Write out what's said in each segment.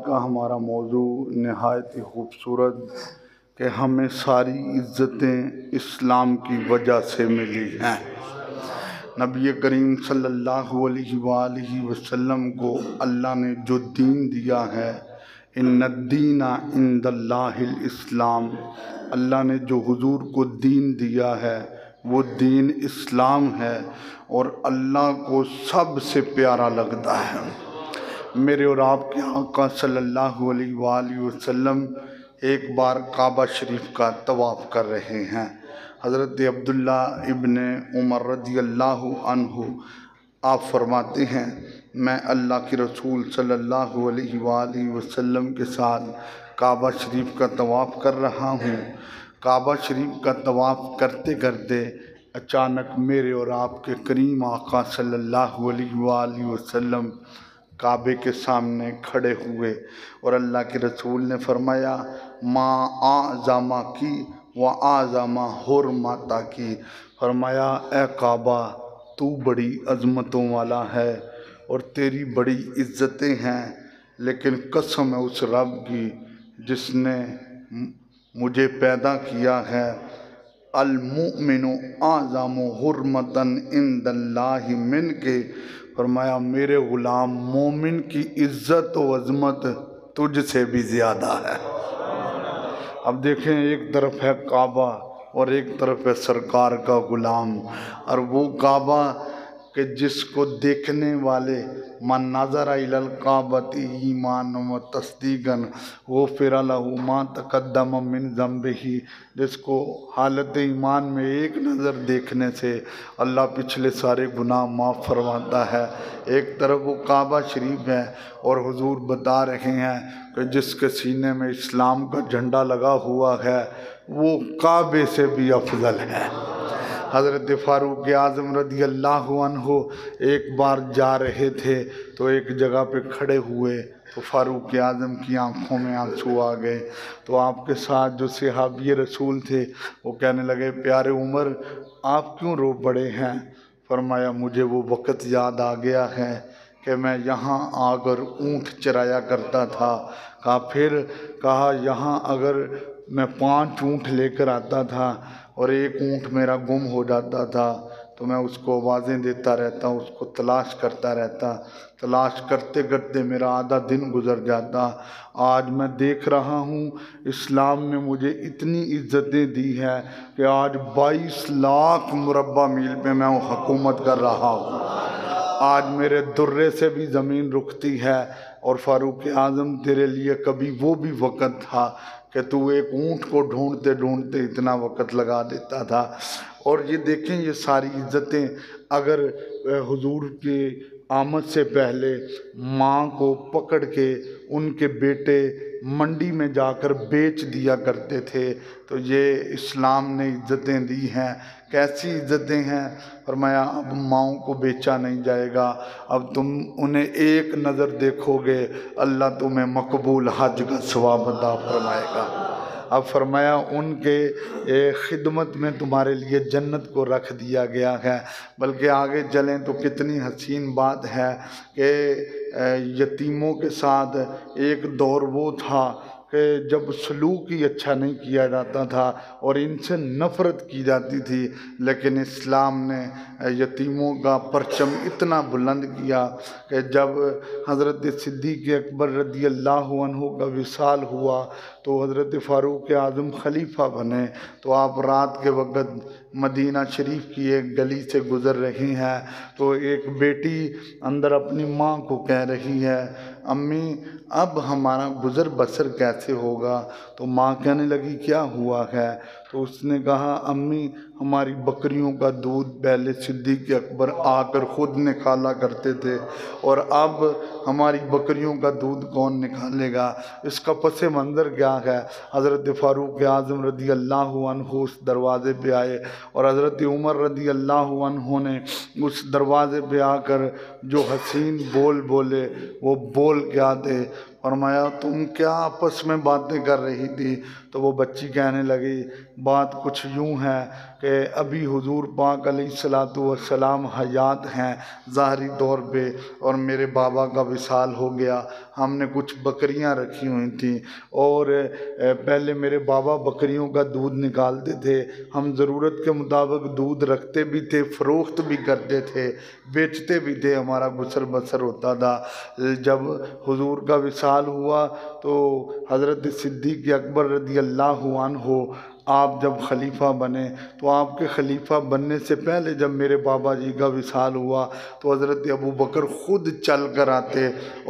کا ہمارا موضوع نہایت ہی خوبصورت کہ ہمیں ساری عزتیں اسلام کی وجہ سے ملی ہیں۔ نبی کریم صلی اللہ علیہ وآلہ وسلم کو اللہ نے جو دین دیا ہے، ان الدین عند اللہ الاسلام، اللہ نے جو حضور کو دین دیا ہے وہ دین اسلام ہے، اور اللہ کو سب سے پیارا لگتا ہے۔ میرے اور آپ کے آقا صلی اللہ علیہ وآلہ وسلم ایک بار کعبہ شریف کا طواف کر رہے ہیں۔ حضرت عبداللہ ابن عمر رضی اللہ عنہ آپ فرماتے ہیں، میں اللہ کے رسول صلی اللہ علیہ وآلہ وسلم کے ساتھ کعبہ شریف کا طواف کر رہا ہوں۔ کعبہ شریف کا طواف کرتے کرتے اچانک میرے اور آپ کے کریم آقا صلی اللہ علیہ وآلہ وسلم کعبے کے سامنے کھڑے ہوئے، اور اللہ کے رسول نے فرمایا، ما اعظم کی و اعظم حرمت کی، فرمایا اے کعبہ تو بڑی عظمتوں والا ہے اور تیری بڑی عزتیں ہیں، لیکن قسم ہے اس رب کی جس نے مجھے پیدا کیا ہے، المؤمن اعظم حرمتا عند اللہ من کے، فرمایا میرے غلام مومن کی عزت و عظمت تجھ سے بھی زیادہ ہے۔ اب دیکھیں، ایک طرف ہے کعبہ اور ایک طرف ہے سرکار کا غلام، اور وہ کعبہ کہ جس کو دیکھنے والے من نظر الی الکعبۃ ایمانا و تصدیقا غفر لہ ما تقدم من ذنبہ، جس کو حالت ایمان میں ایک نظر دیکھنے سے اللہ پچھلے سارے گناہ معاف فرماتا ہے۔ ایک طرف وہ کعبہ شریف ہے اور حضور بتا رہے ہیں کہ جس کے سینے میں اسلام کا جھنڈا لگا ہوا ہے وہ کعبے سے بھی افضل ہے۔ حضرت فاروق اعظم رضی اللہ عنہ ایک بار جا رہے تھے تو ایک جگہ پہ کھڑے ہوئے تو فاروق اعظم کی آنکھوں میں آنسو آ گئے، تو آپ کے ساتھ جو صحابی رسول تھے وہ کہنے لگے، پیارے عمر آپ کیوں رو پڑے ہیں؟ فرمایا مجھے وہ وقت یاد آ گیا ہے کہ میں یہاں آ کر اونٹ چرایا کرتا تھا، کہا یہاں اگر میں 5 اونٹ لے کر آتا تھا اور ایک اونٹ میرا گم ہو جاتا تھا تو میں اس کو آوازیں دیتا رہتا، اس کو تلاش کرتا رہتا، تلاش کرتے کرتے میرا آدھا دن گزر جاتا۔ آج میں دیکھ رہا ہوں اسلام نے مجھے اتنی عزتیں دی ہے کہ آج 22 لاکھ مربع میل پہ میں حکومت کر رہا ہوں، آج میرے درے سے بھی زمین رکھتی ہے، اور فاروق اعظم تیرے لیے کبھی وہ بھی وقت تھا کہ تو ایک اونٹ کو ڈھونڈتے ڈھونڈتے اتنا وقت لگا دیتا تھا۔ اور یہ دیکھیں، یہ ساری عزتیں اگر حضور کے آمد سے پہلے ماں کو پکڑ کے ان کے بیٹے منڈی میں جا کر بیچ دیا کرتے تھے تو یہ اسلام نے عزتیں دی ہیں۔ کیسی عزتیں ہیں؟ فرمایا اب ماؤں کو بیچا نہیں جائے گا، اب تم انہیں ایک نظر دیکھو گے، اللہ تمہیں مقبول حج کا ثواب عطا فرمائے گا۔ اب فرمایا ان کے خدمت میں تمہارے لیے جنت کو رکھ دیا گیا ہے۔ بلکہ آگے چلیں تو کتنی حسین بات ہے کہ یتیموں کے ساتھ ایک دور وہ تھا کہ جب سلوک ہی اچھا نہیں کیا جاتا تھا اور ان سے نفرت کی جاتی تھی، لیکن اسلام نے یتیموں کا پرچم اتنا بلند کیا کہ جب حضرت صدیق اکبر رضی اللہ عنہ کا وصال ہوا تو حضرت فاروق اعظم خلیفہ بنے، تو آپ رات کے وقت مدینہ شریف کی ایک گلی سے گزر رہی ہیں تو ایک بیٹی اندر اپنی ماں کو کہہ رہی ہے، امی اب ہمارا گزر بسر کیسے ہوگا؟ تو ماں کہنے لگی کیا ہوا ہے؟ تو اس نے کہا، امی ہماری بکریوں کا دودھ پہلے صدیق اکبر آ کر خود نکالا کرتے تھے، اور اب ہماری بکریوں کا دودھ کون نکالے گا؟ اس کا پس منظر کیا ہے؟ حضرت فاروق اعظم رضی اللہ عنہ اس دروازے پہ آئے اور حضرت عمر رضی اللہ عنہ نے اس دروازے پہ آ کر جو حسین بول بولے وہ بول کیا تھے؟ فرمایا تم کیا آپس میں باتیں کر رہی تھی؟ تو وہ بچی کہنے لگی، بات کچھ یوں ہے کہ ابھی حضور پاک علیہ الصلوۃ والسلام حیات ہیں ظاہری طور پہ، اور میرے بابا کا وصال ہو گیا۔ ہم نے کچھ بکریاں رکھی ہوئی تھیں، اور پہلے میرے بابا بکریوں کا دودھ نکالتے تھے، ہم ضرورت کے مطابق دودھ رکھتے بھی تھے، فروخت بھی کرتے تھے، بیچتے بھی تھے، ہمارا گزر بسر ہوتا تھا۔ جب حضور کا وصال ہوا تو حضرت صدیق اکبر رضی اللہ عنہ آپ جب خلیفہ بنے، تو آپ کے خلیفہ بننے سے پہلے جب میرے بابا جی کا وصال ہوا تو حضرت ابوبکر خود چل کر آتے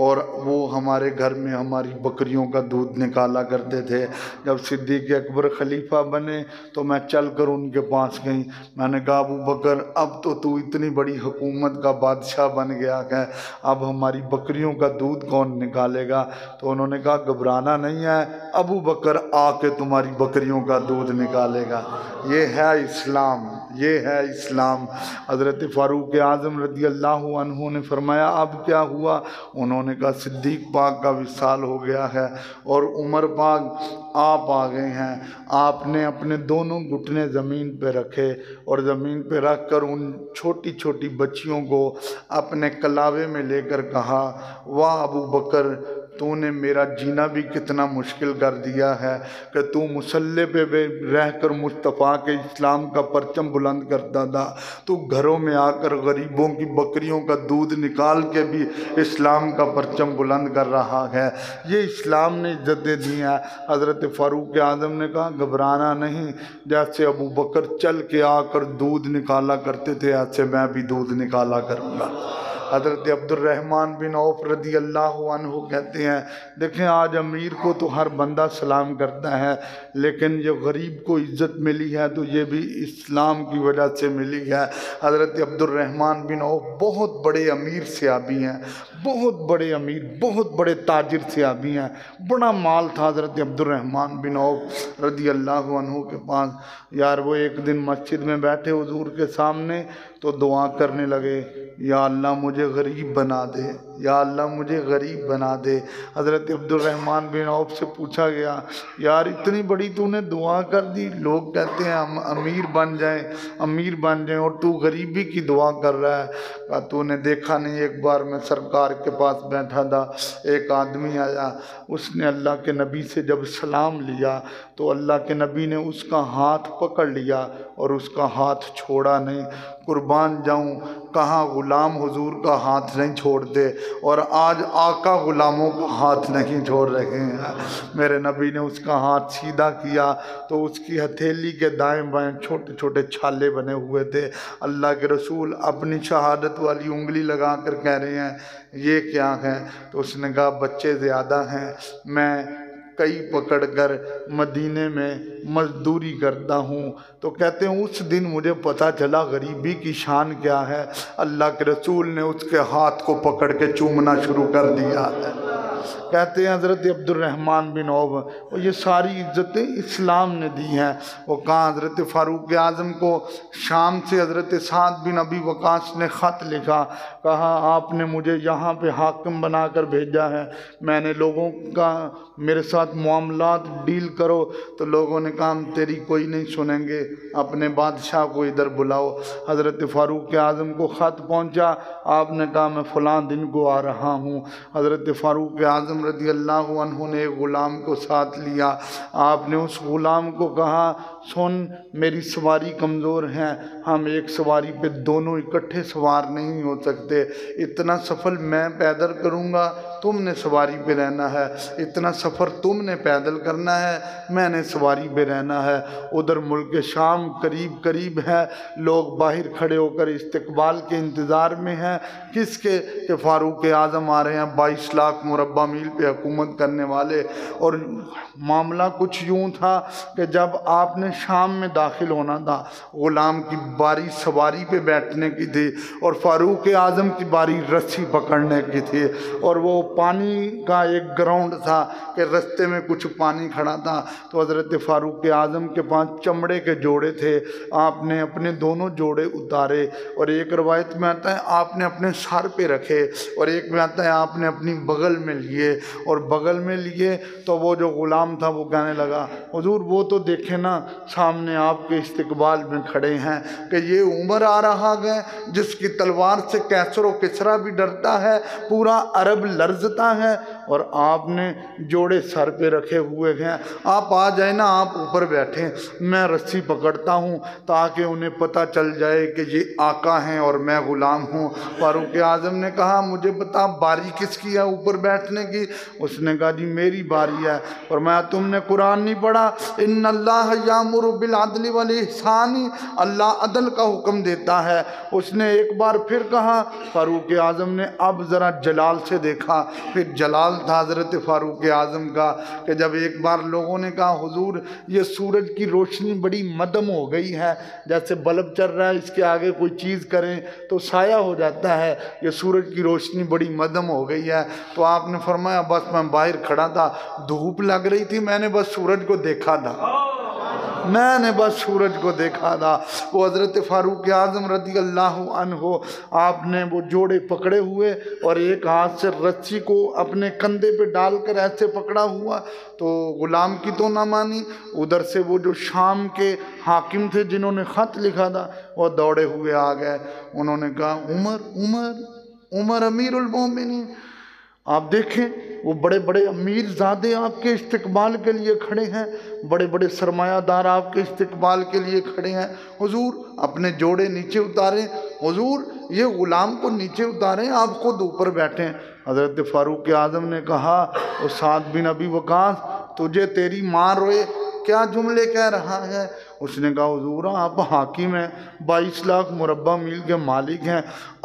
اور وہ ہمارے گھر میں ہماری بکریوں کا دودھ نکالا کرتے تھے۔ جب صدیق اکبر خلیفہ بنے تو میں چل کر ان کے پاس گئی، میں نے کہا ابوبکر اب تو اتنی بڑی حکومت کا بادشاہ بن گیا ہے، اب ہماری بکریوں کا دودھ کون نکالے گا؟ تو انہوں نے کہا گھبرانا نہیں ہے، ابوبکر آ کے تمہاری بکریوں کا دودھ نکالے گا۔ یہ ہے اسلام، یہ ہے اسلام۔ حضرت فاروق اعظم رضی اللہ عنہ نے فرمایا اب کیا ہوا؟ انہوں نے کہا صدیق پاک کا وصال ہو گیا ہے اور عمر پاک آپ آ گئے ہیں۔ آپ نے اپنے دونوں گھٹنے زمین پہ رکھے اور زمین پہ رکھ کر ان چھوٹی چھوٹی بچیوں کو اپنے کلاوے میں لے کر کہا واہ ابوبکر، تو نے میرا جینا بھی کتنا مشکل کر دیا ہے کہ تو مسلح پہ رہ کر مصطفیٰ کے اسلام کا پرچم بلند کرتا تھا، تو گھروں میں آ کر غریبوں کی بکریوں کا دودھ نکال کے بھی اسلام کا پرچم بلند کر رہا ہے۔ یہ اسلام نے عزتیں دی ہیں۔ حضرت فاروق اعظم نے کہا گھبرانا نہیں، جیسے ابوبکر چل کے آ کر دودھ نکالا کرتے تھے ایسے میں بھی دودھ نکالا کروں گا۔ حضرت عبد الرحمن بن عوف رضی اللہ عنہ کہتے ہیں دیکھیں آج امیر کو تو ہر بندہ سلام کرتا ہے، لیکن یہ غریب کو عزت ملی ہے تو یہ بھی اسلام کی وجہ سے ملی ہے۔ حضرت عبد الرحمن بن عوف بہت بڑے امیر صحابی ہیں، بہت بڑے امیر، بہت بڑے تاجر صحابی ہیں، بڑا مال تھا حضرت عبد الرحمن بن عوف رضی اللہ عنہ کے پاس۔ یار وہ ایک دن مسجد میں بیٹھے حضور کے سامنے تو دعا کرنے لگے یا اللہ مجھے غریب بنا دے، یا اللہ مجھے غریب بنا دے۔ حضرت عبد الرحمن بن عوف سے پوچھا گیا یار اتنی بڑی تو نے دعا کر دی، لوگ کہتے ہیں ہم امیر بن جائیں، امیر بن جائیں، اور تو غریبی کی دعا کر رہا ہے۔ کہا تو نے دیکھا نہیں ایک بار میں سرکار کے پاس بیٹھا تھا، ایک آدمی آیا، اس نے اللہ کے نبی سے جب سلام لیا تو اللہ کے نبی نے اس کا ہاتھ پکڑ لیا اور اس کا ہاتھ چھوڑا نہیں۔ قربان جاؤں کہاں غلام حضور کا ہاتھ نہیں چھوڑتے، اور آج آقا غلاموں کا ہاتھ نہیں چھوڑ رہے ہیں۔ میرے نبی نے اس کا ہاتھ سیدھا کیا تو اس کی ہتھیلی کے دائیں بائیں چھوٹے چھوٹے چھالے بنے ہوئے تھے۔ اللہ کے رسول اپنی شہادت والی انگلی لگا کر کہہ رہے ہیں یہ کیا ہے؟ تو اس نے کہا بچے زیادہ ہیں، میں کئی پکڑ کر مدینے میں مزدوری کرتا ہوں۔ تو کہتے ہیں اس دن مجھے پتہ چلا غریبی کی شان کیا ہے۔ اللہ کے رسول نے اس کے ہاتھ کو پکڑ کے چومنا شروع کر دیا ہے۔ کہتے ہیں حضرت عبد الرحمن بن عوف، اور یہ ساری عزتیں اسلام نے دی ہیں۔ وہ کہاں حضرت فاروق اعظم کو شام سے حضرت سعد بن ابی وقاص نے خط لکھا، کہا آپ نے مجھے یہاں پہ حاکم بنا کر بھیجا ہے، میں نے لوگوں کا میرے ساتھ معاملات ڈیل کرو، تو لوگوں نے کہا ہم تیری کوئی نہیں سنیں گے، اپنے بادشاہ کو ادھر بلاؤ۔ حضرت فاروق اعظم کو خط پہنچا، آپ نے کہا میں فلاں دن کو آ رہا ہوں۔ حضرت فاروق اعظم رضی اللہ عنہ نے ایک غلام کو ساتھ لیا، آپ نے اس غلام کو کہا سن میری سواری کمزور ہے، ہم ایک سواری پہ دونوں اکٹھے سوار نہیں ہو سکتے، اتنا سفر میں پیدل کروں گا، تم نے سواری پہ رہنا ہے، اتنا سفر تم نے پیدل کرنا ہے، میں نے سواری پہ رہنا ہے۔ ادھر ملک شام قریب قریب ہے، لوگ باہر کھڑے ہو کر استقبال کے انتظار میں ہیں، کس کے کہ فاروق اعظم آ رہے ہیں 22 لاکھ مربع میل پہ حکومت کرنے والے۔ اور معاملہ کچھ یوں تھا کہ جب آپ نے شام میں داخل ہونا تھا، غلام کی باری سواری پہ بیٹھنے کی تھی اور فاروق اعظم کی باری رسی پکڑنے کی تھی، اور وہ پانی کا ایک گراؤنڈ تھا کہ رستے میں کچھ پانی کھڑا تھا، تو حضرت فاروق اعظم کے پاس چمڑے کے جوڑے تھے، آپ نے اپنے دونوں جوڑے اتارے، اور ایک روایت میں آتا ہے آپ نے اپنے سر پہ رکھے، اور ایک میں آتا ہے آپ نے اپنی بغل میں لیے، اور بغل میں لیے تو وہ جو غلام تھا وہ کہنے لگا حضور وہ تو دیکھیں نا سامنے آپ کے استقبال میں کھڑے ہیں کہ یہ عمر آ رہا ہے جس کی تلوار سے کیسر و کسریٰ بھی ڈرتا ہے، پورا عرب لرزتا ہے، اور آپ نے جوڑے سر پہ رکھے ہوئے ہیں، آپ آ جائیں نا، آپ اوپر بیٹھیں، میں رسی پکڑتا ہوں تاکہ انہیں پتہ چل جائے کہ یہ آقا ہیں اور میں غلام ہوں۔ فاروق اعظم نے کہا مجھے بتا باری کس کی ہے اوپر بیٹھنے کی؟ اس نے کہا جی میری باری ہے۔ فرمایا تم نے قرآن نہیں پڑھا؟ ان اللہ یامر بالعدل والاحسان، اللہ عدل کا حکم دیتا ہے۔ اس نے ایک بار پھر کہا، فاروق اعظم نے اب ذرا جلال سے دیکھا، پھر جلال تھا حضرت فاروق اعظم کا کہ جب ایک بار لوگوں نے کہا حضور یہ سورج کی روشنی بڑی مدم ہو گئی ہے، جیسے بلب چل رہا ہے اس کے آگے کوئی چیز کریں تو سایہ ہو جاتا ہے، یہ سورج کی روشنی بڑی مدم ہو گئی ہے، تو آپ نے فرمایا بس میں باہر کھڑا تھا، دھوپ لگ رہی تھی، میں نے بس سورج کو دیکھا تھا، میں نے بس سورج کو دیکھا تھا۔ وہ حضرت فاروق اعظم رضی اللہ عنہ آپ نے وہ جوڑے پکڑے ہوئے اور ایک ہاتھ سے رسی کو اپنے کندھے پہ ڈال کر ایسے پکڑا ہوا، تو غلام کی تو نہ مانی، ادھر سے وہ جو شام کے حاکم تھے جنہوں نے خط لکھا تھا وہ دوڑے ہوئے آ گئے، انہوں نے کہا عمر عمر عمر امیر المومنین، آپ دیکھیں وہ بڑے بڑے امیر زادے آپ کے استقبال کے لیے کھڑے ہیں، بڑے بڑے سرمایہ دار آپ کے استقبال کے لیے کھڑے ہیں، حضور اپنے جوڑے نیچے اتاریں، حضور یہ غلام کو نیچے اتاریں، آپ خود اوپر بیٹھیں۔ حضرت فاروق اعظم نے کہا او سعد بن ابی وقاص تجھے تیری ماں روئے، کیا جملے کہہ رہا ہے؟ اس نے کہا حضور آپ حاکم ہیں، 22 لاکھ مربع میل کے مالک ہیں،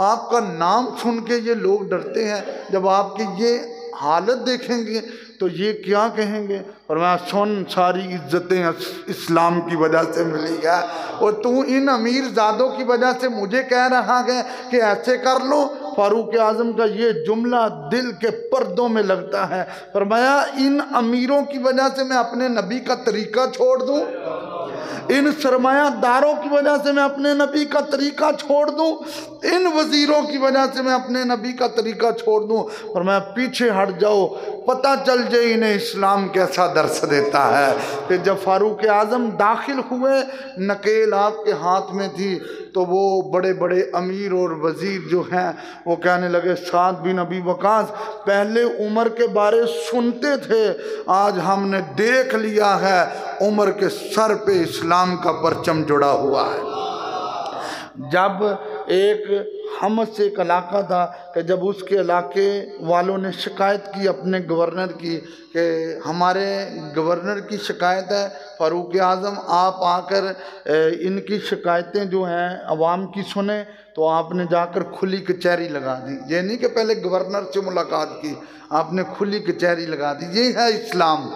آپ کا نام سن کے یہ لوگ ڈرتے ہیں، جب آپ کی یہ حالت دیکھیں گے تو یہ کیا کہیں گے؟ فرمایا سن ساری عزتیں اسلام کی وجہ سے ملی ہے، اور تو ان امیر زادوں کی وجہ سے مجھے کہہ رہا ہے کہ ایسے کر لو۔ فاروق اعظم کا یہ جملہ دل کے پردوں میں لگتا ہے، فرمایا ان امیروں کی وجہ سے میں اپنے نبی کا طریقہ چھوڑ دوں، ان سرمایہ داروں کی وجہ سے میں اپنے نبی کا طریقہ چھوڑ دوں، ان وزیروں کی وجہ سے میں اپنے نبی کا طریقہ چھوڑ دوں؟ فرمایا پیچھے ہٹ جاؤ، پتہ چل جائے انہیں اسلام کیسا درس دیتا ہے۔ کہ جب فاروق اعظم داخل ہوئے، نکیل آپ کے ہاتھ میں تھی، تو وہ بڑے بڑے امیر اور وزیر جو ہیں وہ کہنے لگے سعد بن ابی وقاص پہلے عمر کے بارے سنتے تھے، آج ہم نے دیکھ لیا ہے عمر کے سر پہ اسلام کا پرچم جڑا ہوا ہے۔ جب ایک حمص ایک علاقہ تھا کہ جب اس کے علاقے والوں نے شکایت کی اپنے گورنر کی کہ ہمارے گورنر کی شکایت ہے، فاروق اعظم آپ آ کر ان کی شکایتیں جو ہیں عوام کی سنیں، تو آپ نے جا کر کھلی کچہری لگا دی، یہ نہیں کہ پہلے گورنر سے ملاقات کی، آپ نے کھلی کچہری لگا دی، یہ ہے اسلام۔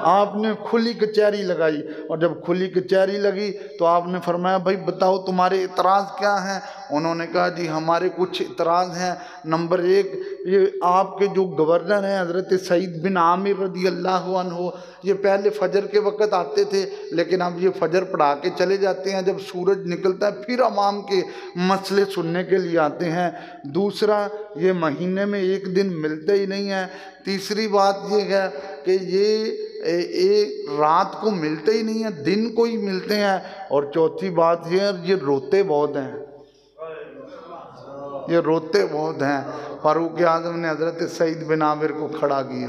آپ نے کھلی کچہری لگائی، اور جب کھلی کچہری لگی تو آپ نے فرمایا بھائی بتاؤ تمہارے اعتراض کیا ہیں؟ انہوں نے کہا جی ہمارے کچھ اعتراض ہیں، نمبر 1 یہ آپ کے جو گورنر ہیں حضرت سعید بن عامر رضی اللہ عنہ، یہ پہلے فجر کے وقت آتے تھے لیکن اب یہ فجر پڑھا کے چلے جاتے ہیں، جب سورج نکلتا ہے پھر عوام کے مسئلے سننے کے لیے آتے ہیں، دوسرا یہ مہینے میں ایک دن ملتے ہی نہیں ہیں، تیسری بات یہ ہے کہ یہ رات کو ملتے ہی نہیں ہیں، دن کو ہی ملتے ہیں، اور چوتھی بات یہ ہے یہ روتے بہت ہیں، یہ روتے بہت ہیں۔ فاروق اعظم نے حضرت سعید بن عامر کو کھڑا کیا،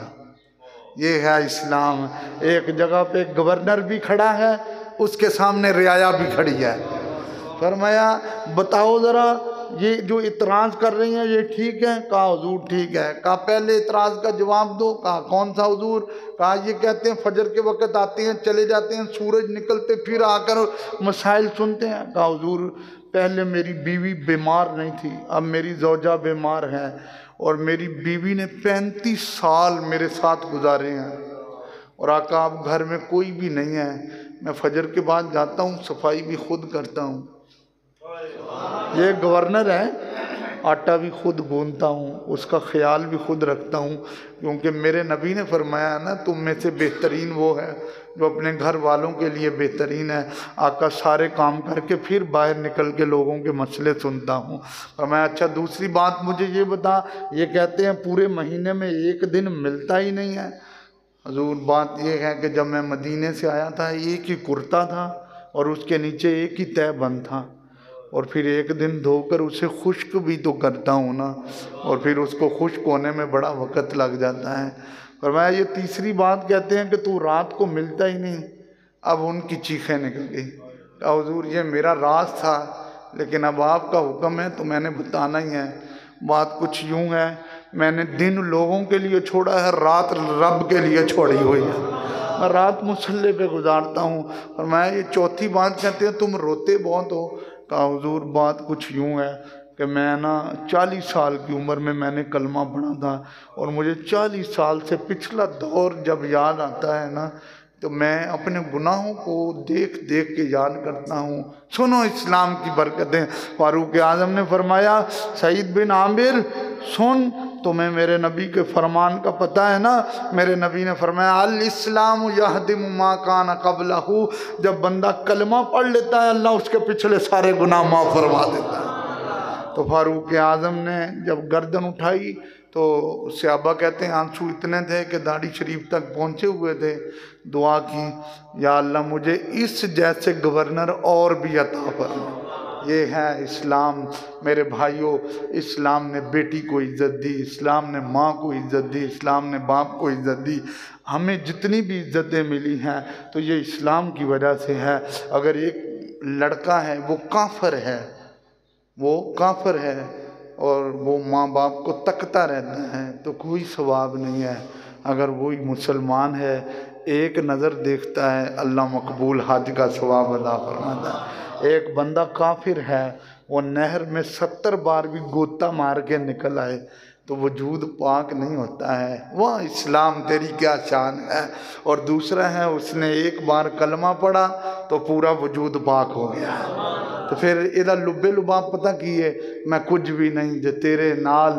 یہ ہے اسلام۔ ایک جگہ پہ گورنر بھی کھڑا ہے، اس کے سامنے رعایا بھی کھڑی ہے، فرمایا بتاؤ ذرا یہ جو اعتراض کر رہی ہیں یہ ٹھیک ہے؟ کہا حضور ٹھیک ہے۔ کہا پہلے اعتراض کا جواب دو۔ کہا کون سا حضور؟ کہا یہ کہتے ہیں فجر کے وقت آتے ہیں چلے جاتے ہیں، سورج نکلتے پھر آ کر مسائل سنتے ہیں۔ کہا حضور پہلے میری بیوی بیمار نہیں تھی، اب میری زوجہ بیمار ہے، اور میری بیوی نے 35 سال میرے ساتھ گزارے ہیں، اور آقا اب گھر میں کوئی بھی نہیں ہے، میں فجر کے بعد جاتا ہوں صفائی بھی خود کرتا ہوں۔ یہ گورنر ہے، آٹا بھی خود گوندتا ہوں، اس کا خیال بھی خود رکھتا ہوں، کیونکہ میرے نبی نے فرمایا نا تم میں سے بہترین وہ ہے جو اپنے گھر والوں کے لیے بہترین ہے۔ آقا سارے کام کر کے پھر باہر نکل کے لوگوں کے مسئلے سنتا ہوں۔ فرمایا اچھا دوسری بات مجھے یہ بتا، یہ کہتے ہیں پورے مہینے میں ایک دن ملتا ہی نہیں ہے۔ حضور بات یہ ہے کہ جب میں مدینے سے آیا تھا ایک ہی کرتا تھا اور اس کے نیچے ایک ہی تہہ بند تھا، اور پھر ایک دن دھو کر اسے خشک بھی تو کرتا ہوں نا، اور پھر اس کو خشک ہونے میں بڑا وقت لگ جاتا ہے۔ فرمایا یہ تیسری بات کہتے ہیں کہ تو رات کو ملتا ہی نہیں۔ اب ان کی چیخیں نکل گئی، کہا حضور یہ میرا راز تھا لیکن اب آپ کا حکم ہے تو میں نے بتانا ہی ہے۔ بات کچھ یوں ہے، میں نے دن لوگوں کے لیے چھوڑا ہے، رات رب کے لیے چھوڑی ہوئی ہے، میں رات مصلی پہ گزارتا ہوں۔ فرمایا یہ چوتھی بات کہتے ہیں تم روتے بہت ہو۔ کہا حضور بات کچھ یوں ہے کہ میں نا 40 سال کی عمر میں نے کلمہ پڑھا تھا، اور مجھے 40 سال سے پچھلا دور جب یاد آتا ہے نا تو میں اپنے گناہوں کو دیکھ دیکھ کے یاد کرتا ہوں۔ سنو اسلام کی برکتیں۔ فاروق اعظم نے فرمایا سعید بن عامر سن، تمہیں میرے نبی کے فرمان کا پتہ ہے نا؟ میرے نبی نے فرمایا الاسلام یہدم ما کان قبلہ، جب بندہ کلمہ پڑھ لیتا ہے اللہ اس کے پچھلے سارے گناہ معاف فرما دیتا ہے۔ تو فاروق اعظم نے جب گردن اٹھائی تو صحابہ کہتے ہیں آنسو اتنے تھے کہ داڑھی شریف تک پہنچے ہوئے تھے، دعا کی یا اللہ مجھے اس جیسے گورنر اور بھی عطا فرما۔ یہ ہے اسلام میرے بھائیوں، اسلام نے بیٹی کو عزت دی، اسلام نے ماں کو عزت دی، اسلام نے باپ کو عزت دی۔ ہمیں جتنی بھی عزتیں ملی ہیں تو یہ اسلام کی وجہ سے ہے۔ اگر ایک لڑکا ہے وہ کافر ہے اور وہ ماں باپ کو تکتا رہتا ہے تو کوئی ثواب نہیں ہے۔ اگر وہی مسلمان ہے ایک نظر دیکھتا ہے اللہ مقبول حج کا ثواب ادا فرماتا ہے۔ ایک بندہ کافر ہے وہ نہر میں 70 بار بھی گوتا مار کے نکل آئے تو وجود پاک نہیں ہوتا ہے۔ وہ اسلام تیری کیا شان ہے۔ اور دوسرا ہے اس نے ایک بار کلمہ پڑھا تو پورا وجود پاک ہو گیا۔ تو پھر ادھر لبے لباب پتہ کیے میں کچھ بھی نہیں جے تیرے نال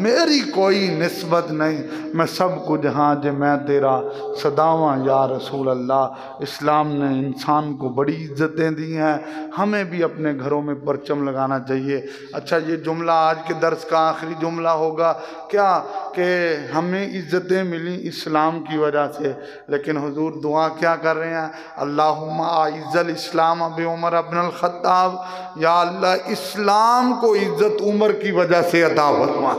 میری کوئی نسبت نہیں، میں سب کچھ ہاں جے میں تیرا صداواں یا رسول اللہ۔ اسلام نے انسان کو بڑی عزتیں دی ہیں، ہمیں بھی اپنے گھروں میں پرچم لگانا چاہیے۔ اچھا یہ جملہ آج کے درس کا آخری جملہ ہوگا کیا کہ ہمیں عزتیں ملی اسلام کی وجہ سے، لیکن حضور دعا کیا کر رہے ہیں اللہم اعز الاسلام بعمر ابن الخطاب، یا اللہ اسلام کو عزت عمر کی وجہ سے عطا فرما،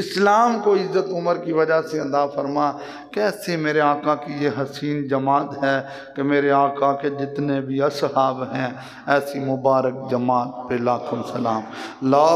اسلام کو عزت عمر کی وجہ سے عطا فرما۔ کیسے میرے آقا کی یہ حسین جماعت ہے کہ میرے آقا کے جتنے بھی اصحاب ہیں ایسی مبارک جماعت پہ لاکھوں سلام۔ لا